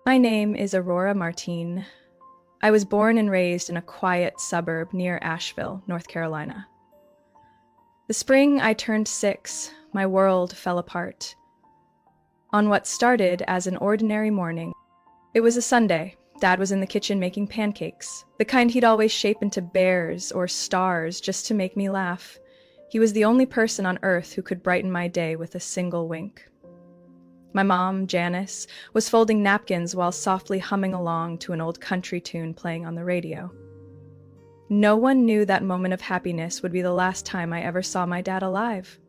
My name is Aurora Martine. I was born and raised in a quiet suburb near Asheville, North Carolina. The spring I turned 6, my world fell apart. On what started as an ordinary morning, it was a Sunday. Dad was in the kitchen making pancakes, the kind he'd always shape into bears or stars just to make me laugh. He was the only person on earth who could brighten my day with a single wink. My mom, Janice, was folding napkins while softly humming along to an old country tune playing on the radio. No one knew that moment of happiness would be the last time I ever saw my dad alive.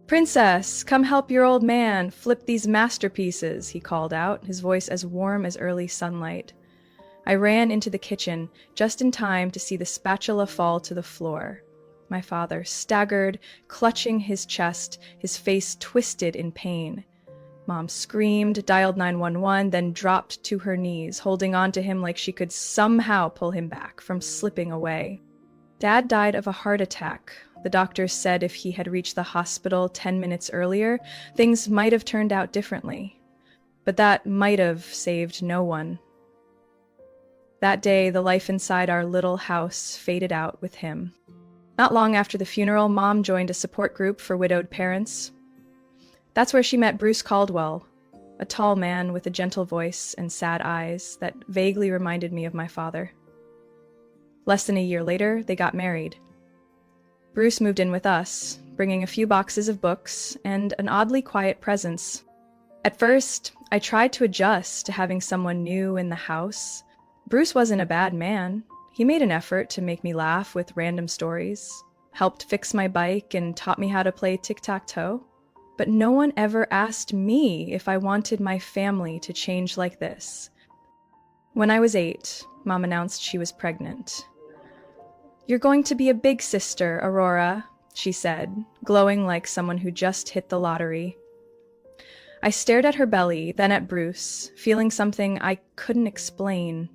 "Princess, come help your old man flip these masterpieces," he called out, his voice as warm as early sunlight. I ran into the kitchen, just in time to see the spatula fall to the floor. My father staggered, clutching his chest, his face twisted in pain. Mom screamed, dialed 911, then dropped to her knees, holding on to him like she could somehow pull him back from slipping away. Dad died of a heart attack. The doctors said if he had reached the hospital 10 minutes earlier, things might have turned out differently. But that might have saved no one. That day, the life inside our little house faded out with him. Not long after the funeral, Mom joined a support group for widowed parents. That's where she met Bruce Caldwell, a tall man with a gentle voice and sad eyes that vaguely reminded me of my father. Less than a year later, they got married. Bruce moved in with us, bringing a few boxes of books and an oddly quiet presence. At first, I tried to adjust to having someone new in the house. Bruce wasn't a bad man. He made an effort to make me laugh with random stories, helped fix my bike, and taught me how to play tic-tac-toe. But no one ever asked me if I wanted my family to change like this. When I was 8, Mom announced she was pregnant. "You're going to be a big sister, Aurora," she said, glowing like someone who just hit the lottery. I stared at her belly, then at Bruce, feeling something I couldn't explain.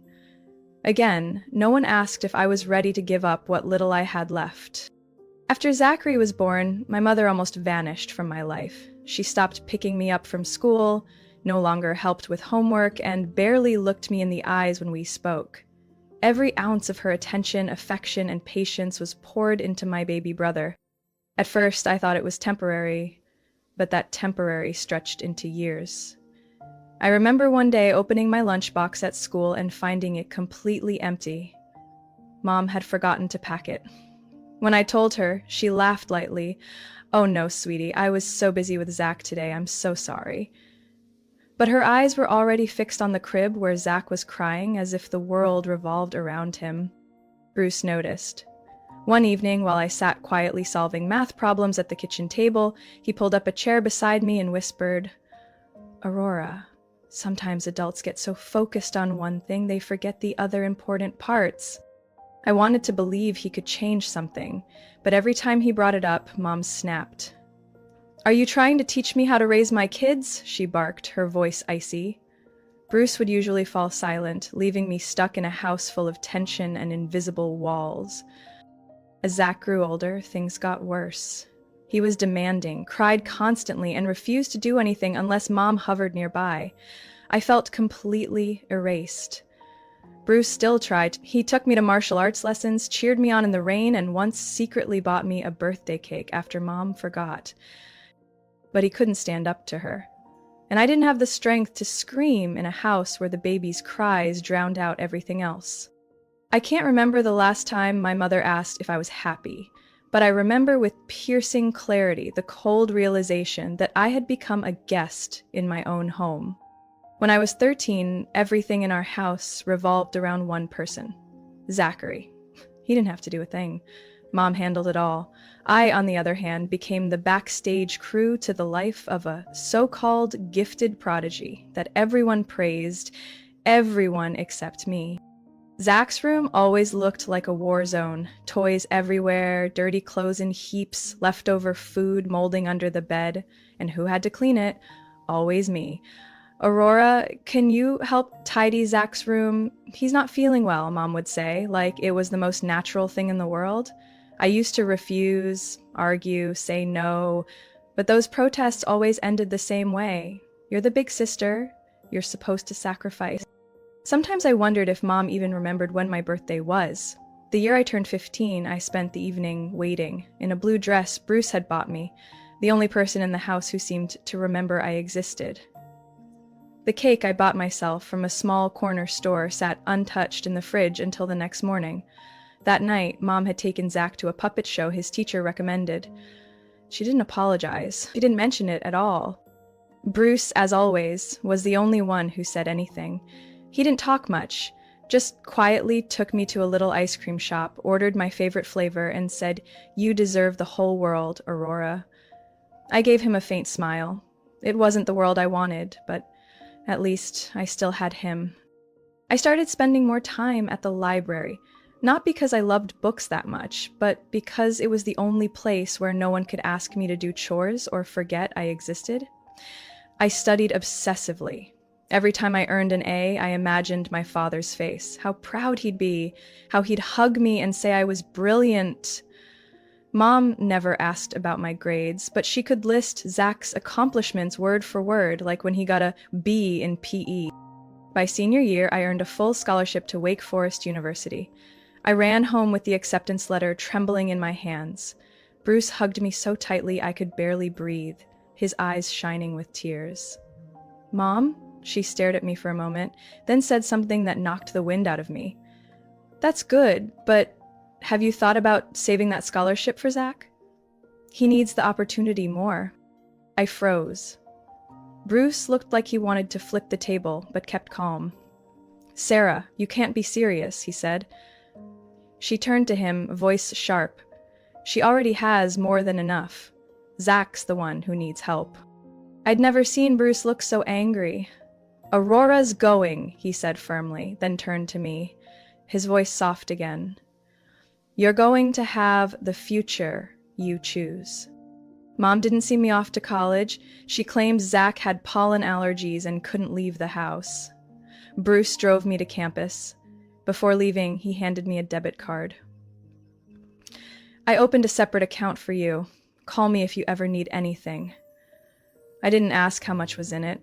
Again, no one asked if I was ready to give up what little I had left. After Zachary was born, my mother almost vanished from my life. She stopped picking me up from school, no longer helped with homework, and barely looked me in the eyes when we spoke. Every ounce of her attention, affection, and patience was poured into my baby brother. At first, I thought it was temporary, but that temporary stretched into years. I remember one day opening my lunchbox at school and finding it completely empty. Mom had forgotten to pack it. When I told her, she laughed lightly. "Oh no, sweetie, I was so busy with Zach today, I'm so sorry." But her eyes were already fixed on the crib where Zach was crying as if the world revolved around him. Bruce noticed. One evening, while I sat quietly solving math problems at the kitchen table, he pulled up a chair beside me and whispered, "Aurora, sometimes adults get so focused on one thing they forget the other important parts." I wanted to believe he could change something, but every time he brought it up, Mom snapped. "Are you trying to teach me how to raise my kids?" she barked, her voice icy. Bruce would usually fall silent, leaving me stuck in a house full of tension and invisible walls. As Zach grew older, things got worse. He was demanding, cried constantly, and refused to do anything unless Mom hovered nearby. I felt completely erased. Bruce still tried. He took me to martial arts lessons, cheered me on in the rain, and once secretly bought me a birthday cake after Mom forgot. But he couldn't stand up to her. And I didn't have the strength to scream in a house where the baby's cries drowned out everything else. I can't remember the last time my mother asked if I was happy, but I remember with piercing clarity the cold realization that I had become a guest in my own home. When I was 13, everything in our house revolved around one person, Zachary. He didn't have to do a thing. Mom handled it all. I, on the other hand, became the backstage crew to the life of a so-called gifted prodigy that everyone praised, everyone except me. Zach's room always looked like a war zone. Toys everywhere, dirty clothes in heaps, leftover food molding under the bed. And who had to clean it? Always me. "Aurora, can you help tidy Zach's room? He's not feeling well," Mom would say, like it was the most natural thing in the world. I used to refuse, argue, say no, but those protests always ended the same way. "You're the big sister. you're supposed to sacrifice. Sometimes I wondered if Mom even remembered when my birthday was. The year I turned 15, I spent the evening waiting, in a blue dress Bruce had bought me, the only person in the house who seemed to remember I existed. The cake I bought myself from a small corner store sat untouched in the fridge until the next morning. That night, Mom had taken Zach to a puppet show his teacher recommended. She didn't apologize. She didn't mention it at all. Bruce, as always, was the only one who said anything. He didn't talk much, just quietly took me to a little ice cream shop, ordered my favorite flavor, and said, "You deserve the whole world, Aurora." I gave him a faint smile. It wasn't the world I wanted, but at least I still had him. I started spending more time at the library, not because I loved books that much, but because it was the only place where no one could ask me to do chores or forget I existed. I studied obsessively. Every time I earned an A, I imagined my father's face, how proud he'd be, how he'd hug me and say I was brilliant. Mom never asked about my grades, but she could list Zach's accomplishments word for word, like when he got a B in PE. By senior year, I earned a full scholarship to Wake Forest University. I ran home with the acceptance letter trembling in my hands. Bruce hugged me so tightly I could barely breathe, his eyes shining with tears. "Mom?" She stared at me for a moment, then said something that knocked the wind out of me. "That's good, but have you thought about saving that scholarship for Zach? He needs the opportunity more." I froze. Bruce looked like he wanted to flip the table, but kept calm. "Sarah, you can't be serious," he said. She turned to him, voice sharp. "She already has more than enough. Zach's the one who needs help." I'd never seen Bruce look so angry. "Aurora's going," he said firmly, then turned to me, his voice soft again. "You're going to have the future you choose." Mom didn't see me off to college. She claimed Zach had pollen allergies and couldn't leave the house. Bruce drove me to campus. Before leaving, he handed me a debit card. "I opened a separate account for you. Call me if you ever need anything." I didn't ask how much was in it.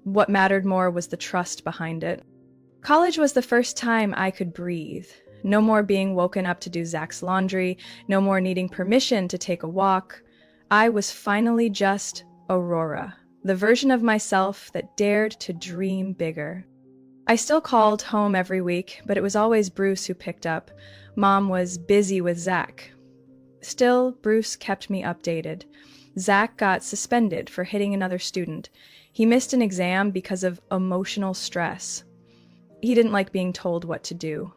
What mattered more was the trust behind it. College was the first time I could breathe. No more being woken up to do Zach's laundry, no more needing permission to take a walk. I was finally just Aurora, the version of myself that dared to dream bigger. I still called home every week, but it was always Bruce who picked up. Mom was busy with Zach. Still, Bruce kept me updated. Zach got suspended for hitting another student. He missed an exam because of emotional stress. He didn't like being told what to do.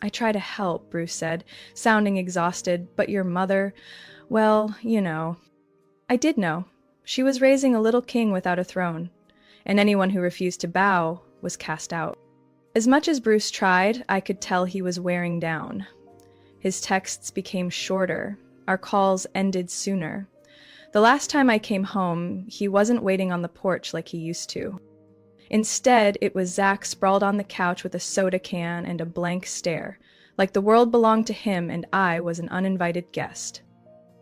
"I try to help," Bruce said, sounding exhausted, "but your mother, well, you know." I did know. She was raising a little king without a throne, and anyone who refused to bow was cast out. As much as Bruce tried, I could tell he was wearing down. His texts became shorter. Our calls ended sooner. The last time I came home, he wasn't waiting on the porch like he used to. Instead, it was Zach sprawled on the couch with a soda can and a blank stare, like the world belonged to him and I was an uninvited guest.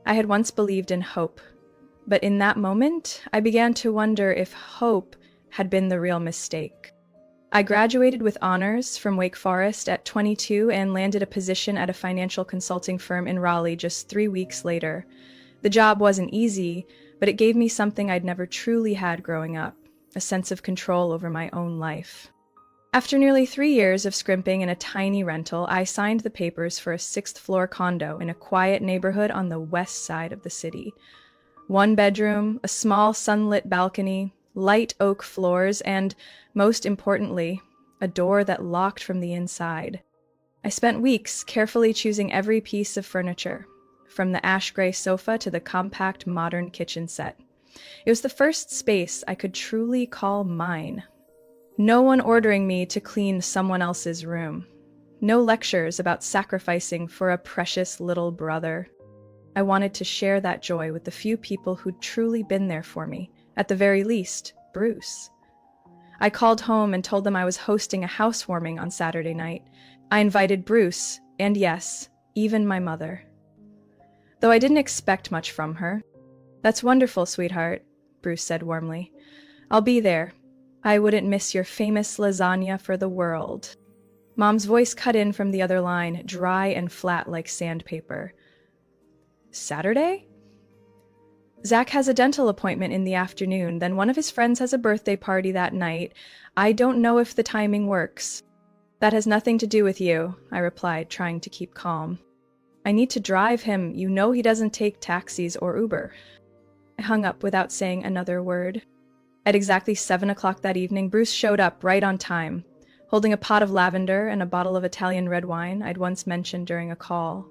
I had once believed in hope, but in that moment, I began to wonder if hope had been the real mistake. I graduated with honors from Wake Forest at 22 and landed a position at a financial consulting firm in Raleigh just 3 weeks later. The job wasn't easy, but it gave me something I'd never truly had growing up, a sense of control over my own life. After nearly 3 years of scrimping in a tiny rental, I signed the papers for a 6th-floor condo in a quiet neighborhood on the west side of the city. 1 bedroom, a small sunlit balcony, light oak floors, and, most importantly, a door that locked from the inside. I spent weeks carefully choosing every piece of furniture, from the ash-gray sofa to the compact modern kitchen set. It was the first space I could truly call mine. No one ordering me to clean someone else's room. No lectures about sacrificing for a precious little brother. I wanted to share that joy with the few people who'd truly been there for me, at the very least, Bruce. I called home and told them I was hosting a housewarming on Saturday night. I invited Bruce, and yes, even my mother. Though I didn't expect much from her. "That's wonderful, sweetheart," Bruce said warmly. "I'll be there. I wouldn't miss your famous lasagna for the world. Mom's voice cut in from the other line, dry and flat like sandpaper. Saturday? Zach has a dental appointment in the afternoon, then one of his friends has a birthday party that night. I don't know if the timing works. That has nothing to do with you, I replied, trying to keep calm. I need to drive him. You know he doesn't take taxis or Uber. I hung up without saying another word. At exactly 7 o'clock that evening, Bruce showed up right on time, holding a pot of lavender and a bottle of Italian red wine I'd once mentioned during a call.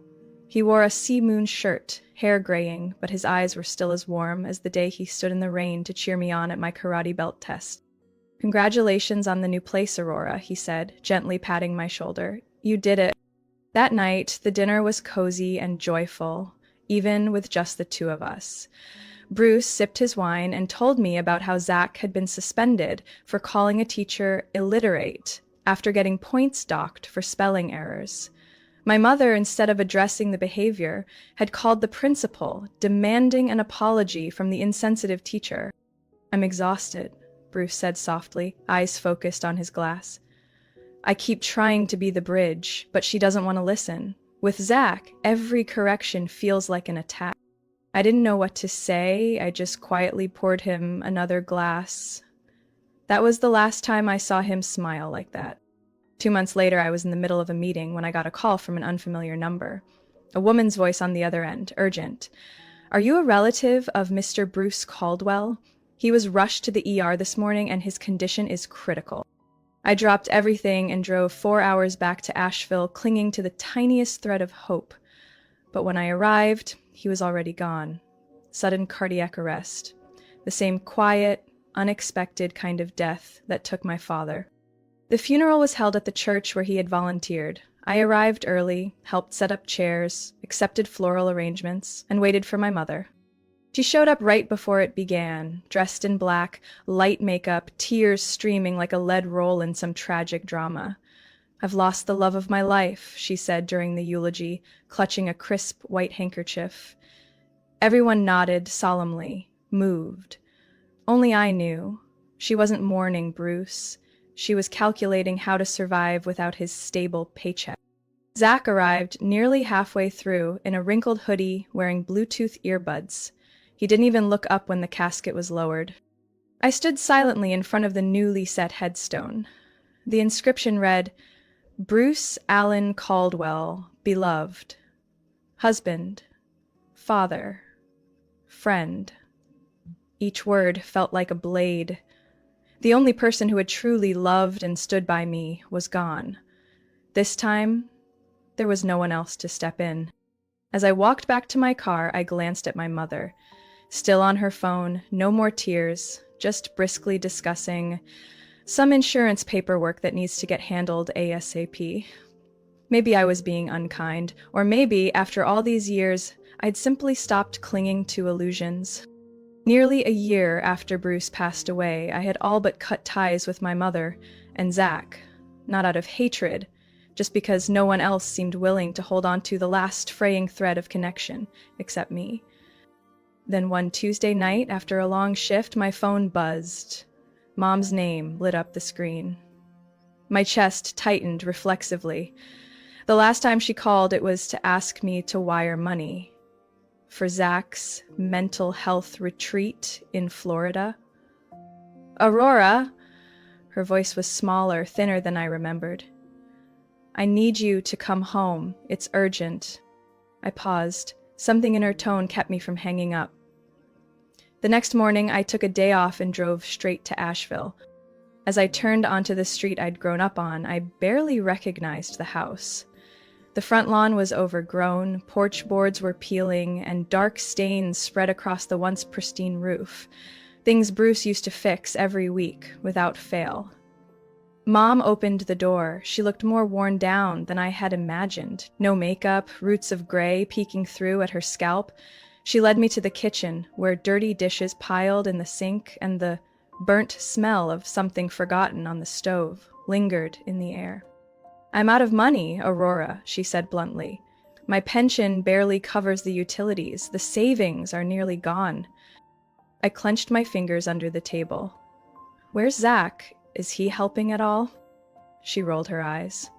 He wore a sea moon shirt, hair graying, but his eyes were still as warm as the day he stood in the rain to cheer me on at my karate belt test. Congratulations on the new place, Aurora, he said, gently patting my shoulder. You did it. That night, the dinner was cozy and joyful, even with just the two of us. Bruce sipped his wine and told me about how Zach had been suspended for calling a teacher illiterate after getting points docked for spelling errors. My mother, instead of addressing the behavior, had called the principal, demanding an apology from the insensitive teacher. I'm exhausted, Bruce said softly, eyes focused on his glass. I keep trying to be the bridge, but she doesn't want to listen. With Zach, every correction feels like an attack. I didn't know what to say. I just quietly poured him another glass. That was the last time I saw him smile like that. 2 months later, I was in the middle of a meeting when I got a call from an unfamiliar number. A woman's voice on the other end, urgent. Are you a relative of Mr. Bruce Caldwell? He was rushed to the ER this morning and his condition is critical. I dropped everything and drove 4 hours back to Asheville, clinging to the tiniest thread of hope. But when I arrived, he was already gone. Sudden cardiac arrest. The same quiet, unexpected kind of death that took my father. The funeral was held at the church where he had volunteered. I arrived early, helped set up chairs, accepted floral arrangements, and waited for my mother. She showed up right before it began, dressed in black, light makeup, tears streaming like a lead roll in some tragic drama. I've lost the love of my life, she said during the eulogy, clutching a crisp white handkerchief. Everyone nodded solemnly, moved. Only I knew. She wasn't mourning Bruce. She was calculating how to survive without his stable paycheck. Zach arrived nearly halfway through in a wrinkled hoodie wearing Bluetooth earbuds. He didn't even look up when the casket was lowered. I stood silently in front of the newly set headstone. The inscription read, Bruce Allen Caldwell, beloved, husband, father, friend. Each word felt like a blade. The only person who had truly loved and stood by me was gone. This time, there was no one else to step in. As I walked back to my car, I glanced at my mother. Still on her phone, no more tears, just briskly discussing some insurance paperwork that needs to get handled ASAP. Maybe I was being unkind, or maybe, after all these years, I'd simply stopped clinging to illusions. Nearly a year after Bruce passed away, I had all but cut ties with my mother and Zach, not out of hatred, just because no one else seemed willing to hold on to the last fraying thread of connection, except me. Then one Tuesday night, after a long shift, my phone buzzed. Mom's name lit up the screen. My chest tightened reflexively. The last time she called, it was to ask me to wire money. For Zach's mental health retreat in Florida. Aurora! Her voice was smaller, thinner than I remembered. I need you to come home. It's urgent. I paused. Something in her tone kept me from hanging up. The next morning, I took a day off and drove straight to Asheville. As I turned onto the street I'd grown up on, I barely recognized the house. The front lawn was overgrown, porch boards were peeling, and dark stains spread across the once pristine roof. Things Bruce used to fix every week, without fail. Mom opened the door. She looked more worn down than I had imagined. No makeup, roots of gray peeking through at her scalp. She led me to the kitchen, where dirty dishes piled in the sink and the burnt smell of something forgotten on the stove lingered in the air. I'm out of money, Aurora, she said bluntly. My pension barely covers the utilities. The savings are nearly gone. I clenched my fingers under the table. Where's Zach? Is he helping at all? She rolled her eyes.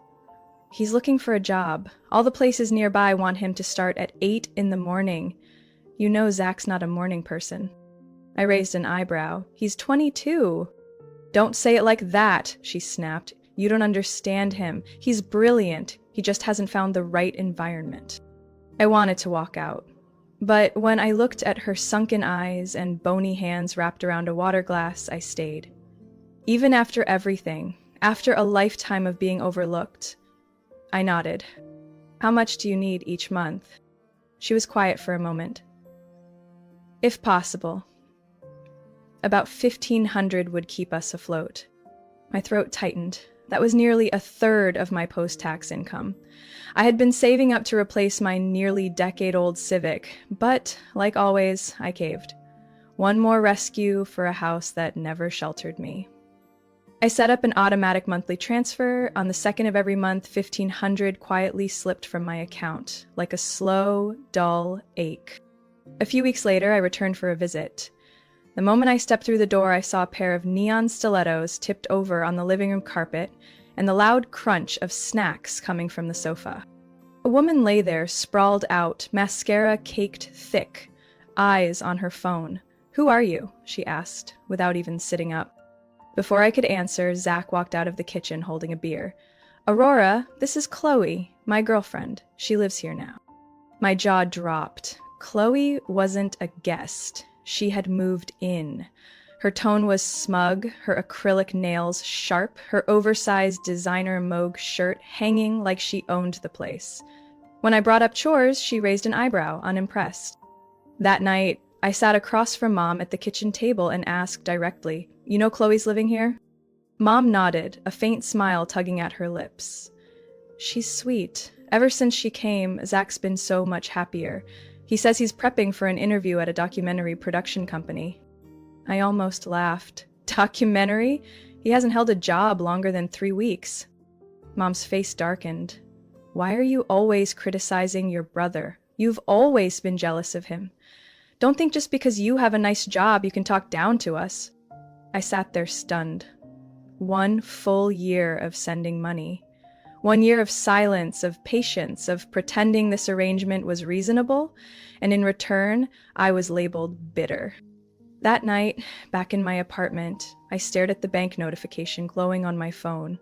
He's looking for a job. All the places nearby want him to start at 8 in the morning. You know Zach's not a morning person. I raised an eyebrow. He's 22. Don't say it like that, she snapped. You don't understand him. He's brilliant. He just hasn't found the right environment. I wanted to walk out. But when I looked at her sunken eyes and bony hands wrapped around a water glass, I stayed. Even after everything, after a lifetime of being overlooked, I nodded. How much do you need each month? She was quiet for a moment. If possible. About $1,500 would keep us afloat. My throat tightened. That was nearly a third of my post-tax income. I had been saving up to replace my nearly decade-old Civic, but, like always, I caved. One more rescue for a house that never sheltered me. I set up an automatic monthly transfer. On the 2nd of every month, $1,500 quietly slipped from my account, like a slow, dull ache. A few weeks later, I returned for a visit. The moment I stepped through the door, I saw a pair of neon stilettos tipped over on the living room carpet and the loud crunch of snacks coming from the sofa. A woman lay there, sprawled out, mascara caked thick, eyes on her phone. "Who are you?" she asked, without even sitting up. Before I could answer, Zach walked out of the kitchen holding a beer. "Aurora, this is Chloe, my girlfriend. She lives here now." My jaw dropped. Chloe wasn't a guest. She had moved in. Her tone was smug, her acrylic nails sharp, her oversized designer Moog shirt hanging like she owned the place. When I brought up chores, she raised an eyebrow, unimpressed. That night, I sat across from Mom at the kitchen table and asked directly, "You know Chloe's living here?" Mom nodded, a faint smile tugging at her lips. "She's sweet. Ever since she came, Zach's been so much happier. He says he's prepping for an interview at a documentary production company." I almost laughed. Documentary? He hasn't held a job longer than 3 weeks. Mom's face darkened. "Why are you always criticizing your brother? You've always been jealous of him. Don't think just because you have a nice job you can talk down to us." I sat there stunned. 1 full year of sending money. 1 year of silence, of patience, of pretending this arrangement was reasonable, and in return, I was labeled bitter. That night, back in my apartment, I stared at the bank notification glowing on my phone.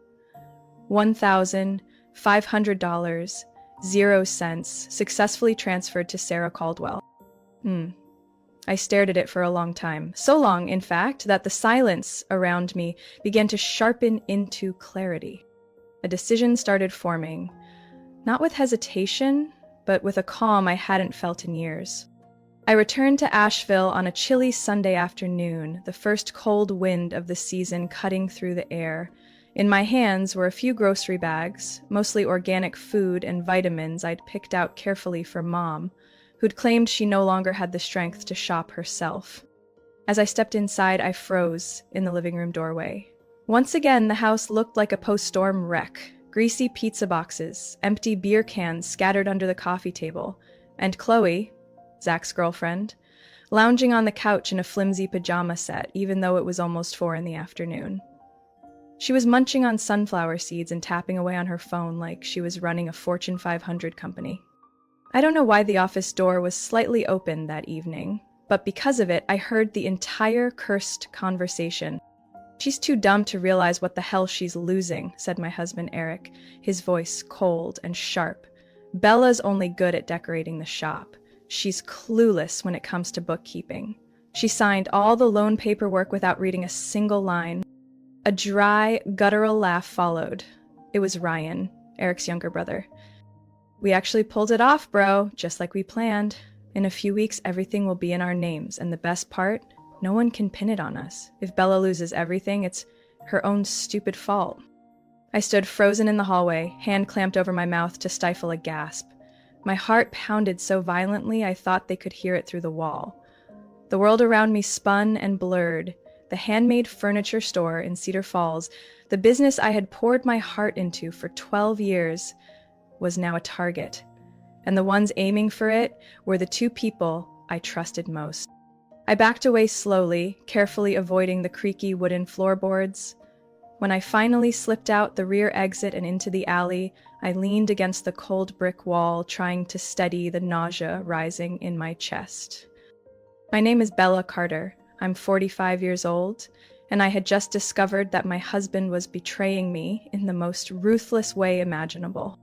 $1,500, 0 cents, successfully transferred to Sarah Caldwell. I stared at it for a long time. So long, in fact, that the silence around me began to sharpen into clarity. A decision started forming, not with hesitation, but with a calm I hadn't felt in years. I returned to Asheville on a chilly Sunday afternoon, the first cold wind of the season cutting through the air. In my hands were a few grocery bags, mostly organic food and vitamins I'd picked out carefully for Mom, who'd claimed she no longer had the strength to shop herself. As I stepped inside, I froze in the living room doorway. Once again, the house looked like a post-storm wreck. Greasy pizza boxes, empty beer cans scattered under the coffee table, and Chloe, Zach's girlfriend, lounging on the couch in a flimsy pajama set, even though it was almost 4 in the afternoon. She was munching on sunflower seeds and tapping away on her phone like she was running a Fortune 500 company. I don't know why the office door was slightly open that evening, but because of it, I heard the entire cursed conversation. "She's too dumb to realize what the hell she's losing," said my husband Eric, his voice cold and sharp. "Bella's only good at decorating the shop. She's clueless when it comes to bookkeeping. She signed all the loan paperwork without reading a single line." A dry, guttural laugh followed. It was Ryan, Eric's younger brother. "We actually pulled it off, bro, just like we planned. In a few weeks, everything will be in our names, and the best part, no one can pin it on us. If Bella loses everything, it's her own stupid fault." I stood frozen in the hallway, hand clamped over my mouth to stifle a gasp. My heart pounded so violently I thought they could hear it through the wall. The world around me spun and blurred. The handmade furniture store in Cedar Falls, the business I had poured my heart into for 12 years, was now a target. And the ones aiming for it were the 2 people I trusted most. I backed away slowly, carefully avoiding the creaky wooden floorboards. When I finally slipped out the rear exit and into the alley, I leaned against the cold brick wall, trying to steady the nausea rising in my chest. My name is Bella Carter. I'm 45 years old, and I had just discovered that my husband was betraying me in the most ruthless way imaginable.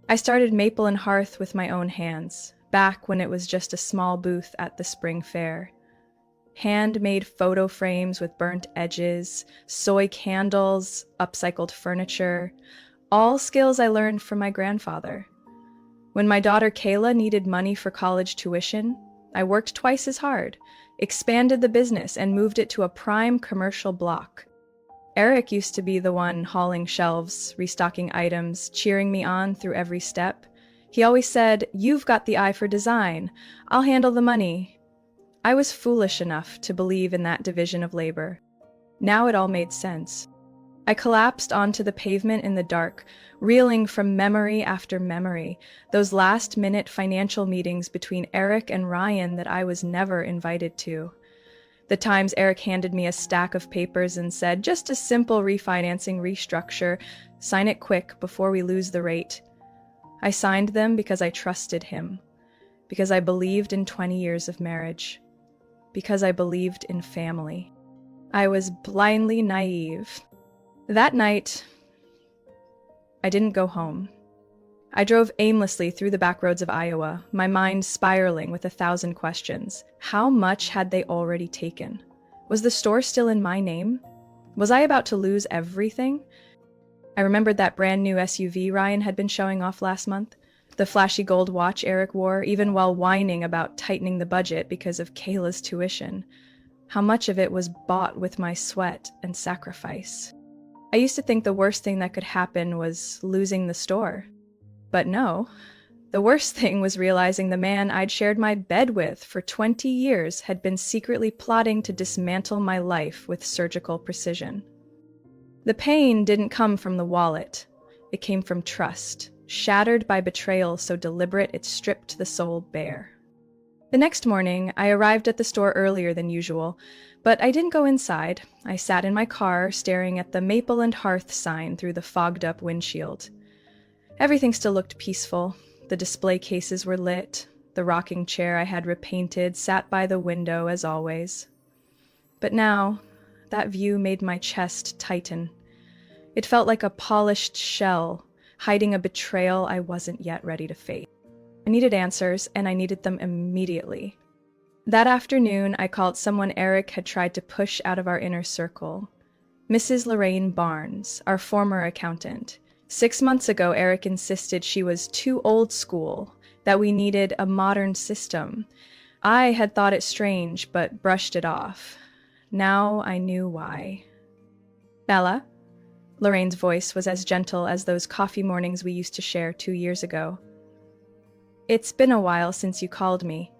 I started Maple and Hearth with my own hands, back when it was just a small booth at the spring fair. Handmade photo frames with burnt edges, soy candles, upcycled furniture, all skills I learned from my grandfather. When my daughter Kayla needed money for college tuition, I worked twice as hard, expanded the business, and moved it to a prime commercial block. Eric used to be the one hauling shelves, restocking items, cheering me on through every step. He always said, "You've got the eye for design. I'll handle the money." I was foolish enough to believe in that division of labor. Now it all made sense. I collapsed onto the pavement in the dark, reeling from memory after memory, those last-minute financial meetings between Eric and Ryan that I was never invited to. The times Eric handed me a stack of papers and said, "Just a simple refinancing restructure, sign it quick before we lose the rate." I signed them because I trusted him, because I believed in 20 years of marriage, because I believed in family. I was blindly naive. That night, I didn't go home. I drove aimlessly through the back roads of Iowa, my mind spiraling with 1,000 questions. How much had they already taken? Was the store still in my name? Was I about to lose everything? I remembered that brand new SUV Ryan had been showing off last month, the flashy gold watch Eric wore, even while whining about tightening the budget because of Kayla's tuition. How much of it was bought with my sweat and sacrifice? I used to think the worst thing that could happen was losing the store. But no, the worst thing was realizing the man I'd shared my bed with for 20 years had been secretly plotting to dismantle my life with surgical precision. The pain didn't come from the wallet. It came from trust, shattered by betrayal so deliberate it stripped the soul bare. The next morning, I arrived at the store earlier than usual, but I didn't go inside. I sat in my car, staring at the Maple and Hearth sign through the fogged-up windshield. Everything still looked peaceful. The display cases were lit. The rocking chair I had repainted sat by the window as always. But now, that view made my chest tighten. It felt like a polished shell, hiding a betrayal I wasn't yet ready to face. I needed answers, and I needed them immediately. That afternoon, I called someone Eric had tried to push out of our inner circle. Mrs. Lorraine Barnes, our former accountant. 6 months ago, Eric insisted she was too old school, that we needed a modern system. I had thought it strange, but brushed it off. Now I knew why. "Bella?" Lorraine's voice was as gentle as those coffee mornings we used to share 2 years ago. "It's been a while since you called me."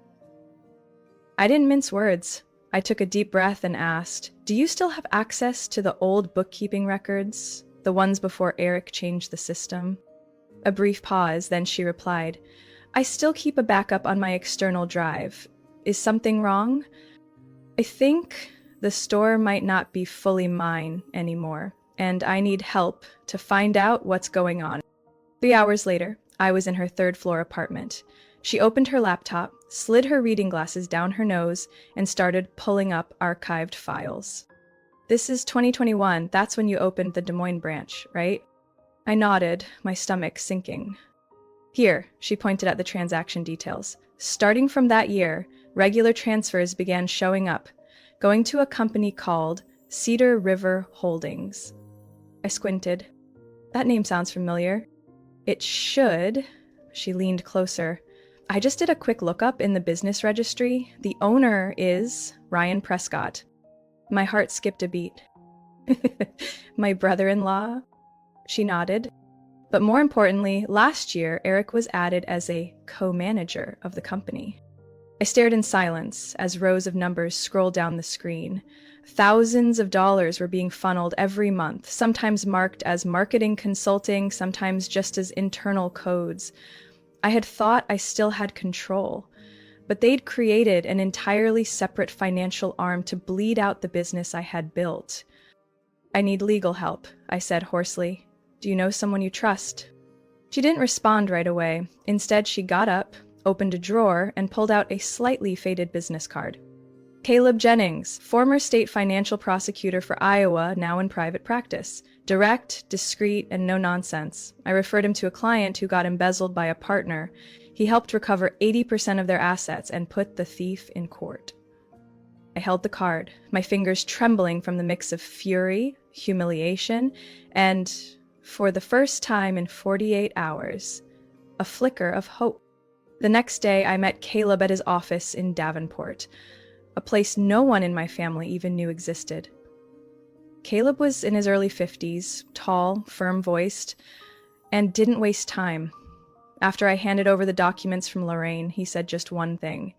I didn't mince words. I took a deep breath and asked, "Do you still have access to the old bookkeeping records, the ones before Eric changed the system?" A brief pause, then she replied, "I still keep a backup on my external drive. Is something wrong? I think the store might not be fully mine anymore, and I need help to find out what's going on." 3 hours later, I was in her third-floor apartment. She opened her laptop, slid her reading glasses down her nose, and started pulling up archived files. "This is 2021. That's when you opened the Des Moines branch, right?" I nodded, my stomach sinking. "Here," she pointed at the transaction details. "Starting from that year, regular transfers began showing up, going to a company called Cedar River Holdings." I squinted. That name sounds familiar. "It should." She leaned closer. "I just did a quick lookup in the business registry. The owner is Ryan Prescott." My heart skipped a beat. "My brother-in-law?" She nodded. "But more importantly, last year, Eric was added as a co-manager of the company." I stared in silence as rows of numbers scrolled down the screen. Thousands of dollars were being funneled every month, sometimes marked as marketing consulting, sometimes just as internal codes. I had thought I still had control, but they'd created an entirely separate financial arm to bleed out the business I had built. "I need legal help," I said hoarsely. "Do you know someone you trust?" She didn't respond right away. Instead, she got up, opened a drawer, and pulled out a slightly faded business card. "Caleb Jennings, former state financial prosecutor for Iowa, now in private practice. Direct, discreet, and no nonsense. I referred him to a client who got embezzled by a partner. He helped recover 80% of their assets and put the thief in court." I held the card, my fingers trembling from the mix of fury, humiliation, and, for the first time in 48 hours, a flicker of hope. The next day, I met Caleb at his office in Davenport, a place no one in my family even knew existed. Caleb was in his early 50s, tall, firm-voiced, and didn't waste time. After I handed over the documents from Lorraine, he said just one thing.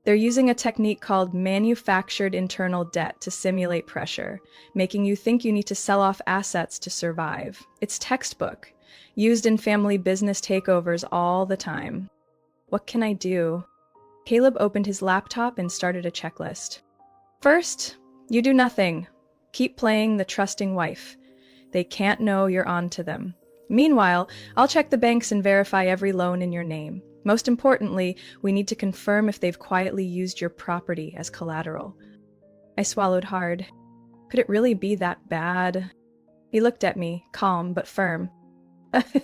"They're using a technique called manufactured internal debt to simulate pressure, making you think you need to sell off assets to survive. It's textbook, used in family business takeovers all the time. What can I do?" Caleb opened his laptop and started a checklist. "First, you do nothing. Keep playing the trusting wife. They can't know you're on to them. Meanwhile, I'll check the banks and verify every loan in your name. Most importantly, we need to confirm if they've quietly used your property as collateral." I swallowed hard. Could it really be that bad? He looked at me, calm but firm.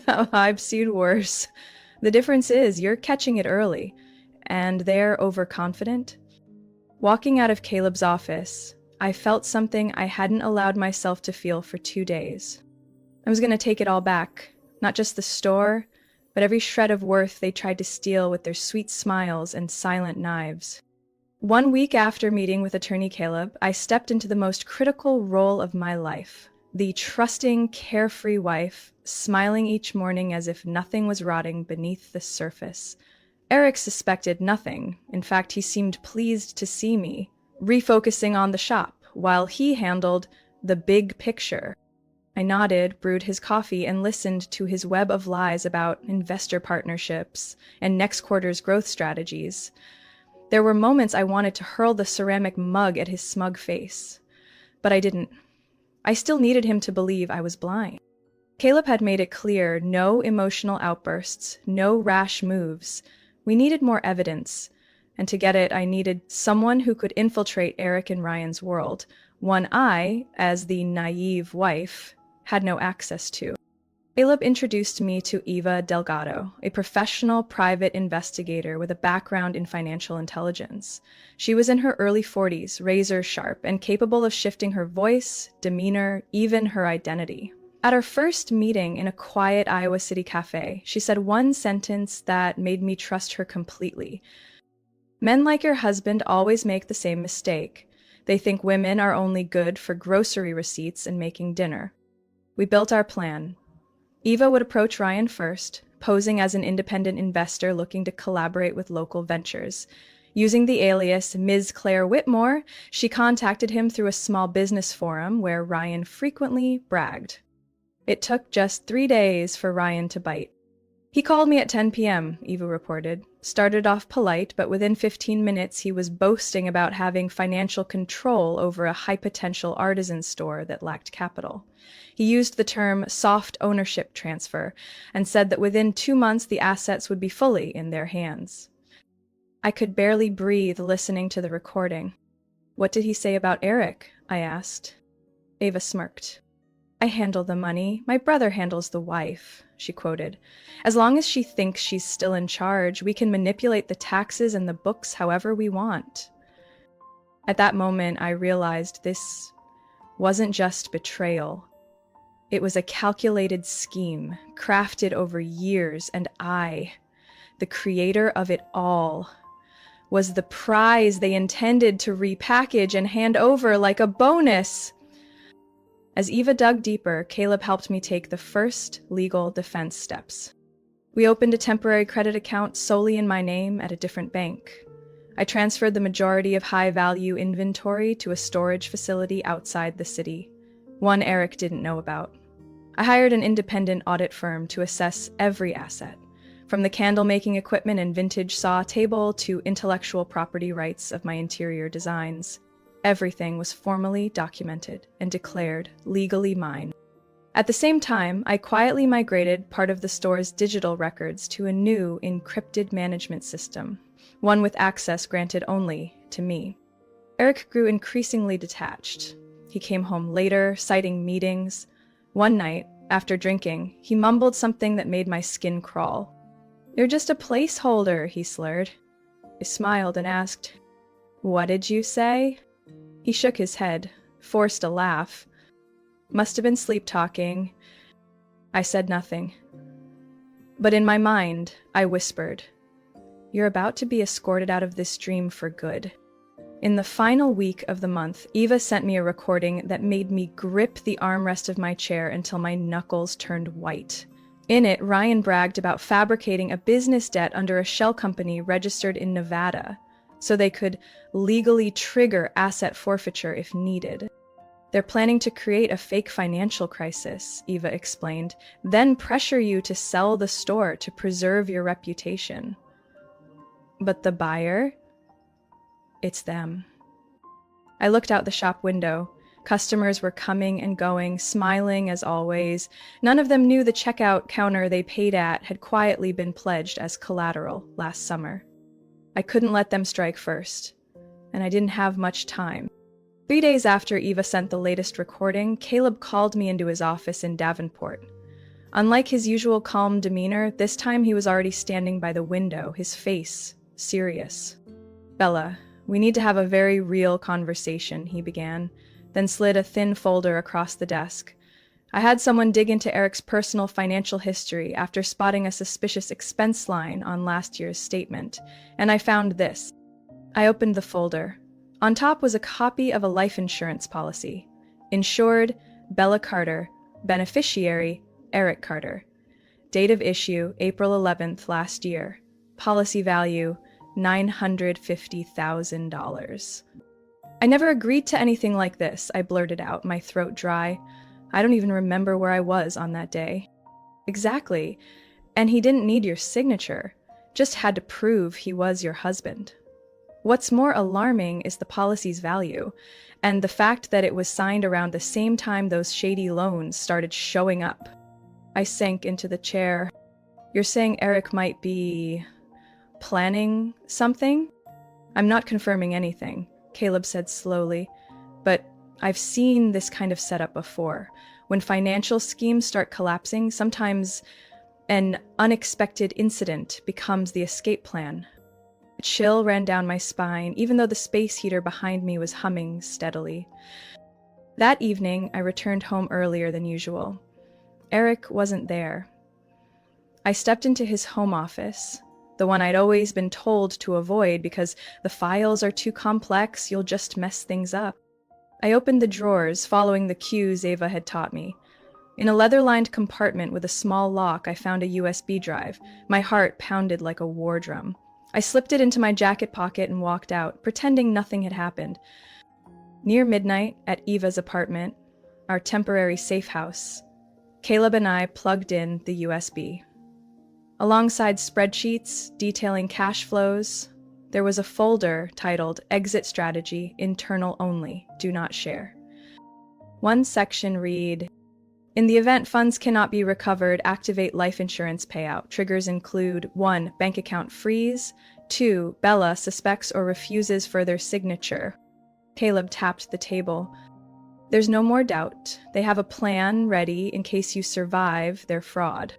"I've seen worse. The difference is you're catching it early, and they're overconfident." Walking out of Caleb's office, I felt something I hadn't allowed myself to feel for 2 days. I was going to take it all back, not just the store, but every shred of worth they tried to steal with their sweet smiles and silent knives. 1 week after meeting with attorney Caleb, I stepped into the most critical role of my life, the trusting, carefree wife, smiling each morning as if nothing was rotting beneath the surface. Eric suspected nothing. In fact, he seemed pleased to see me, refocusing on the shop, while he handled the big picture. I nodded, brewed his coffee, and listened to his web of lies about investor partnerships and next quarter's growth strategies. There were moments I wanted to hurl the ceramic mug at his smug face, but I didn't. I still needed him to believe I was blind. Caleb had made it clear, no emotional outbursts, no rash moves. We needed more evidence, and to get it, I needed someone who could infiltrate Eric and Ryan's world, one I, as the naive wife, had no access to. Caleb introduced me to Eva Delgado, a professional private investigator with a background in financial intelligence. She was in her early 40s, razor sharp, and capable of shifting her voice, demeanor, even her identity. At our first meeting in a quiet Iowa City cafe, she said one sentence that made me trust her completely. "Men like your husband always make the same mistake. They think women are only good for grocery receipts and making dinner." We built our plan. Eva would approach Ryan first, posing as an independent investor looking to collaborate with local ventures. Using the alias Ms. Claire Whitmore, she contacted him through a small business forum where Ryan frequently bragged. It took just 3 days for Ryan to bite. "He called me at 10 p.m., Eva reported. Started off polite, but within 15 minutes he was boasting about having financial control over a high-potential artisan store that lacked capital. He used the term soft ownership transfer and said that within 2 months the assets would be fully in their hands. I could barely breathe listening to the recording. "What did he say about Eric?" I asked. Eva smirked. "I handle the money. My brother handles the wife," she quoted. "As long as she thinks she's still in charge, we can manipulate the taxes and the books however we want." At that moment, I realized this wasn't just betrayal. It was a calculated scheme, crafted over years, and I, the creator of it all, was the prize they intended to repackage and hand over like a bonus. As Eva dug deeper, Caleb helped me take the first legal defense steps. We opened a temporary credit account solely in my name at a different bank. I transferred the majority of high-value inventory to a storage facility outside the city, one Eric didn't know about. I hired an independent audit firm to assess every asset. From the candle-making equipment and vintage saw table to intellectual property rights of my interior designs, everything was formally documented and declared legally mine. At the same time, I quietly migrated part of the store's digital records to a new encrypted management system, one with access granted only to me. Eric grew increasingly detached. He came home later, citing meetings. One night, after drinking, he mumbled something that made my skin crawl. "You're just a placeholder," he slurred. I smiled and asked, "What did you say?" He shook his head, forced a laugh. "Must have been sleep-talking." I said nothing. But in my mind, I whispered, "You're about to be escorted out of this dream for good." In the final week of the month, Eva sent me a recording that made me grip the armrest of my chair until my knuckles turned white. In it, Ryan bragged about fabricating a business debt under a shell company registered in Nevada, so they could legally trigger asset forfeiture if needed. "They're planning to create a fake financial crisis," Eva explained, "then pressure you to sell the store to preserve your reputation." But the buyer? It's them. I looked out the shop window. Customers were coming and going, smiling as always. None of them knew the checkout counter they paid at had quietly been pledged as collateral last summer. I couldn't let them strike first, and I didn't have much time. 3 days after Eva sent the latest recording, Caleb called me into his office in Davenport. Unlike his usual calm demeanor, this time he was already standing by the window, his face serious. "Bella, we need to have a very real conversation," he began, then slid a thin folder across the desk. "I had someone dig into Eric's personal financial history after spotting a suspicious expense line on last year's statement, and I found this." I opened the folder. On top was a copy of a life insurance policy. Insured, Bella Carter. Beneficiary, Eric Carter. Date of issue, April 11th last year. Policy value, $950,000. "I never agreed to anything like this," I blurted out, my throat dry. "I don't even remember where I was on that day." "Exactly. And he didn't need your signature. Just had to prove he was your husband. What's more alarming is the policy's value, and the fact that it was signed around the same time those shady loans started showing up." I sank into the chair. "You're saying Eric might be planning something?" "I'm not confirming anything," Caleb said slowly, "but I've seen this kind of setup before. When financial schemes start collapsing, sometimes an unexpected incident becomes the escape plan." A chill ran down my spine, even though the space heater behind me was humming steadily. That evening, I returned home earlier than usual. Eric wasn't there. I stepped into his home office, the one I'd always been told to avoid because the files are too complex, you'll just mess things up. I opened the drawers, following the cues Ava had taught me. In a leather-lined compartment with a small lock, I found a USB drive. My heart pounded like a war drum. I slipped it into my jacket pocket and walked out, pretending nothing had happened. Near midnight, at Eva's apartment, our temporary safe house, Caleb and I plugged in the USB. Alongside spreadsheets detailing cash flows, there was a folder titled Exit Strategy, Internal Only, Do Not Share. One section read, "In the event funds cannot be recovered, activate life insurance payout. Triggers include 1. Bank account freeze. 2. Bella suspects or refuses further signature." Caleb tapped the table. "There's no more doubt. They have a plan ready in case you survive their fraud."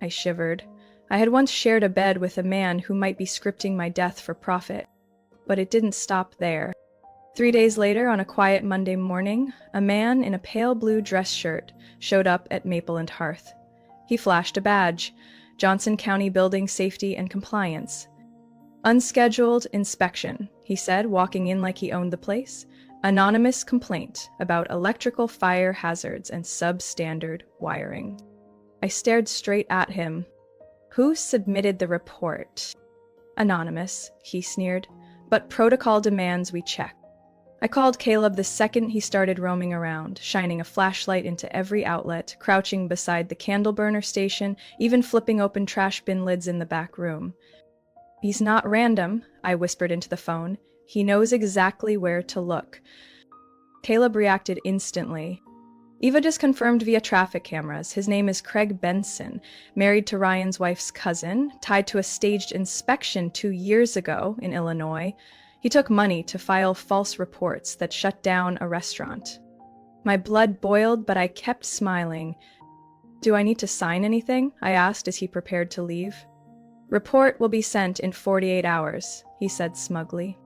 I shivered. I had once shared a bed with a man who might be scripting my death for profit. But it didn't stop there. 3 days later, on a quiet Monday morning, a man in a pale blue dress shirt showed up at Maple and Hearth. He flashed a badge, Johnson County Building Safety and Compliance. "Unscheduled inspection," he said, walking in like he owned the place. "Anonymous complaint about electrical fire hazards and substandard wiring." I stared straight at him. "Who submitted the report?" "Anonymous," he sneered, "but protocol demands we check." I called Caleb the second he started roaming around, shining a flashlight into every outlet, crouching beside the candle burner station, even flipping open trash bin lids in the back room. "He's not random," I whispered into the phone. "He knows exactly where to look." Caleb reacted instantly. Eva just confirmed via traffic cameras. His name is Craig Benson, married to Ryan's wife's cousin, tied to a staged inspection 2 years ago in Illinois. He took money to file false reports that shut down a restaurant. My blood boiled, but I kept smiling. "Do I need to sign anything?" I asked as he prepared to leave. "Report will be sent in 48 hours, he said smugly.